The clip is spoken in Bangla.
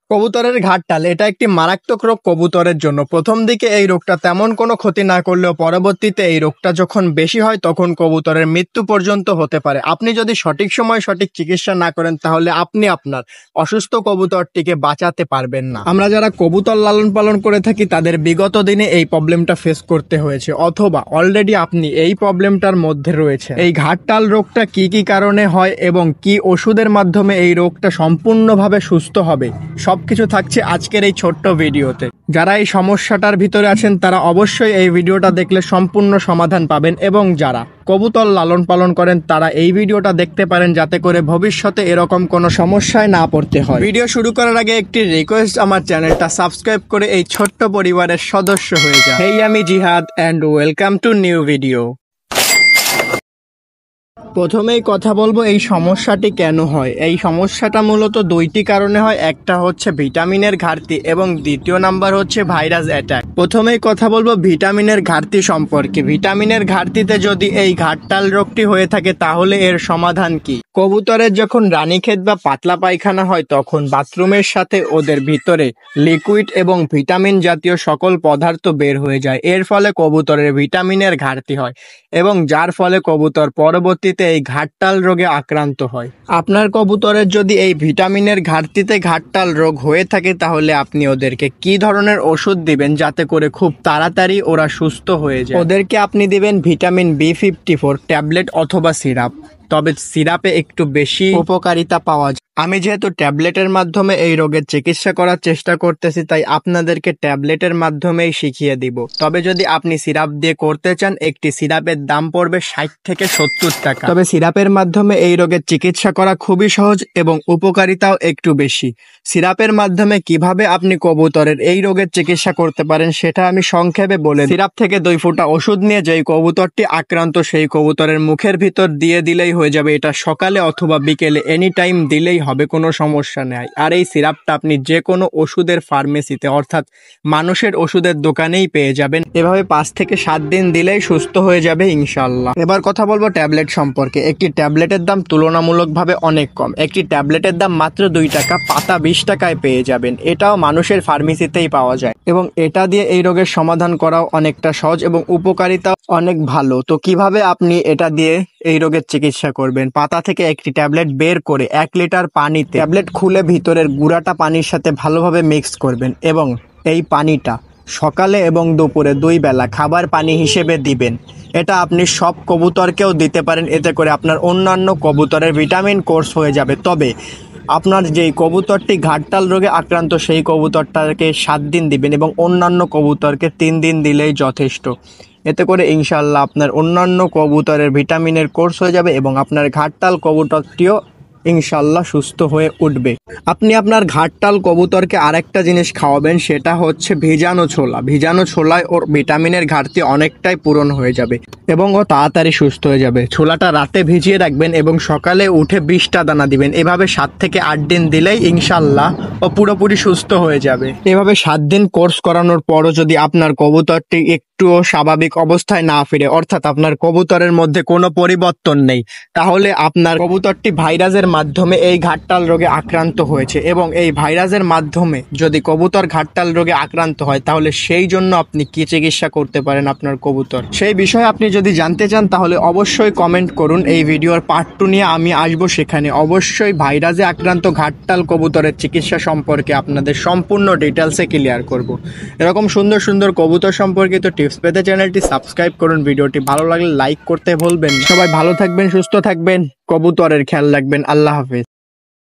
কবুতরের ঘাটটাল এটা একটি মারাত্মক রোগ কবুতরের জন্য। প্রথম দিকে এই রোগটা তেমন কোনো ক্ষতি না করলেও পরবর্তীতে এই রোগটা যখন বেশি হয় তখন কবুতরের মৃত্যু পর্যন্ত হতে পারে। আপনি যদি সঠিক সময়ে সঠিক চিকিৎসা না করেন তাহলে আপনি আপনার অসুস্থ কবুতরটিকে বাঁচাতে পারবেন না। আমরা যারা কবুতর লালন পালন করে থাকি তাদের বিগত দিনে এই প্রবলেমটা ফেস করতে হয়েছে, অথবা অলরেডি আপনি এই প্রবলেমটার মধ্যে রয়েছে। এই ঘাটটাল রোগটা কি কি কারণে হয় এবং কি ওষুধের মাধ্যমে এই রোগটা সম্পূর্ণভাবে সুস্থ হবে সবকিছু থাকছে আজকের এই ছোট্ট ভিডিওতে। যারা এই সমস্যাটার ভিতরে আছেন তারা অবশ্যই এই ভিডিওটা দেখলে সম্পূর্ণ সমাধান পাবেন, এবং যারা কবুতর লালন পালন করেন তারা এই ভিডিওটা দেখতে পারেন যাতে করে ভবিষ্যতে এরকম কোনো সমস্যায় না পড়তে হয়। ভিডিও শুরু করার আগে একটি রিকোয়েস্ট, আমার চ্যানেলটা সাবস্ক্রাইব করে এই ছোট্ট পরিবারের সদস্য হয়ে যান। হেই, আমি জিহাদ and welcome to new video. প্রথমেই কথা বলবো এই সমস্যাটি কেন হয়। এই সমস্যাটা মূলত দুইটি কারণে হয়। একটা হচ্ছে ভিটামিনের ঘাটতি এবং দ্বিতীয় নাম্বার হচ্ছে ভাইরাস অ্যাটাক। প্রথমেই কথা বলবো ভিটামিনের ঘাটতি সম্পর্কে। ভিটামিনের ঘাটতিতে যদি এই ঘাটটাল রোগটি হয়ে থাকে তাহলে এর সমাধান কি? কবুতরের যখন রানীক্ষেত বা পাতলা পায়খানা হয় তখন বাথরুমের সাথে ওদের ভিতরে লিকুইড এবং ভিটামিন জাতীয় সকল পদার্থ বের হয়ে যায়। এর ফলে কবুতরের ভিটামিনের ঘাটতি হয় এবং যার ফলে কবুতর পরবর্তীতে এই ঘাটটাল রোগে আক্রান্ত হয়। আপনার কবুতরের যদি এই ভিটামিনের ঘাটতিতে ঘাটটাল রোগ হয়ে থাকে তাহলে আপনি ওদেরকে কি ধরনের ওষুধ দিবেন যাতে করে খুব তাড়াতাড়ি ওরা সুস্থ হয়ে যায়? ওদেরকে আপনি দিবেন ভিটামিন B54 ট্যাবলেট অথবা সিরাপ, তবে সিরাপে একটু বেশি উপকারিতা পাওয়া যায়। আমি যেহেতু ট্যাবলেটের মাধ্যমে এই রোগের চিকিৎসা করার চেষ্টা করতেছি তাই আপনাদেরকে ট্যাবলেটের মাধ্যমেই শিখিয়ে দিব। তবে যদি আপনি সিরাপ দিয়ে করতে চান, একটি সিরাপের দাম পড়বে 60 থেকে 70 টাকা। তবে সিরাপের মাধ্যমে এই রোগের চিকিৎসা করা খুবই সহজ এবং উপকারিতাও একটু বেশি। সিরাপের মাধ্যমে কিভাবে আপনি কবুতরের এই রোগের চিকিৎসা করতে পারেন সেটা আমি সংক্ষেপে বলে দিই। সিরাপ থেকে 2 ফোঁটা ওষুধ নিয়ে যেই কবুতরটি আক্রান্ত সেই কবুতরের মুখের ভিতর দিয়ে দিলেই হয়ে যাবে। এটা সকালে অথবা বিকেলে এনি টাইম দিলেই হবে, কোনো সমস্যা নেই। আর এই সিরাপটা আপনি যে কোনো ওষুধের ফার্মেসিতে অর্থাৎ মানুষের ওষুধের দোকানেই পেয়ে যাবেন। এভাবে 5 থেকে 7 দিন দিলেই সুস্থ হয়ে যাবে ইনশাল্লাহ। এবার কথা বলবো ট্যাবলেট সম্পর্কে। একটি ট্যাবলেটের দাম তুলনামূলকভাবে অনেক কম। একটি ট্যাবলেটের দাম মাত্র 2 টাকা, পাতা 20 টাকায় পেয়ে যাবেন। এটাও মানুষের ফার্মেসিতেই পাওয়া যায় এবং এটা দিয়ে এই রোগের সমাধান করাও অনেকটা সহজ এবং উপকারিতা অনেক ভালো। তো কিভাবে আপনি এটা দিয়ে এই রোগের চিকিৎসা করবেন? পাতা থেকে একটি ট্যাবলেট বের করে 1 লিটার পানিতে ট্যাবলেট খুলে ভিতরের গুঁড়াটা পানির সাথে ভালোভাবে মিক্স করবেন এবং এই পানিটা সকালে এবং দুপুরে 2 বেলা খাবার পানি হিসেবে দিবেন। এটা আপনি সব কবুতরকেও দিতে পারেন, এতে করে আপনার অন্যান্য কবুতরের ভিটামিন কোর্স হয়ে যাবে। তবে আপনার যেই কবুতরটি ঘাটটাল রোগে আক্রান্ত সেই কবুতরটাকে 7 দিন দিবেন এবং অন্যান্য কবুতরকে 3 দিন দিলেই যথেষ্ট। এতে করে ইনশাল্লাহ আপনার অন্যান্য কবুতরের ভিটামিনের কোর্স হয়ে যাবে এবং আপনার ঘাটটাল কবুতরটিও ইনশাল্লাহ সুস্থ হয়ে উঠবে। আপনি আপনার ঘাটটাল কবুতরকে আরেকটা জিনিস খাওয়াবেন, সেটা হচ্ছে ভিজানো ছোলা। ভিজানো ছোলায় ওর ভিটামিনের ঘাটতি অনেকটাই পূরণ হয়ে যাবে এবং ও তাড়াতাড়ি সুস্থ হয়ে যাবে। ছোলাটা রাতে ভিজিয়ে রাখবেন এবং সকালে উঠে 20টা দানা দিবেন। এভাবে 7 থেকে 8 দিন দিলেই ইনশাল্লাহ ও পুরোপুরি সুস্থ হয়ে যাবে। এভাবে 7 দিন কোর্স করানোর পরও যদি আপনার কবুতরটি একটুও স্বাভাবিক অবস্থায় না ফিরে, অর্থাৎ আপনার কবুতরের মধ্যে কোনো পরিবর্তন নেই, তাহলে আপনার কবুতরটি ভাইরাসের মাধ্যমে এই ঘাটটাল রোগে আক্রান্ত হয়েছে এবং এই ভাইরাসের মাধ্যমে যদি কবুতর ঘাটটাল রোগে আক্রান্ত হয় তাহলে সেই জন্য আপনি কি চিকিৎসা করতে পারেন আপনার কবুতর, সেই বিষয়ে আপনি যদি জানতে চান তাহলে অবশ্যই কমেন্ট করুন। এই ভিডিওর পার্ট 2 নিয়ে আমি আসবো, সেখানে অবশ্যই ভাইরাসে আক্রান্ত ঘাটটাল কবুতরের চিকিৎসা সম্পর্কে আপনাদের সম্পূর্ণ ডিটেলসে ক্লিয়ার করব। এরকম সুন্দর সুন্দর কবুতর সম্পর্কিত টিপস পেতে চ্যানেলটি সাবস্ক্রাইব করুন। ভিডিওটি ভালো লাগলে লাইক করতে ভুলবেন না। সবাই ভালো থাকবেন, সুস্থ থাকবেন, কবুতরের খেয়াল রাখবেন। আল্লাহ হাফেজ।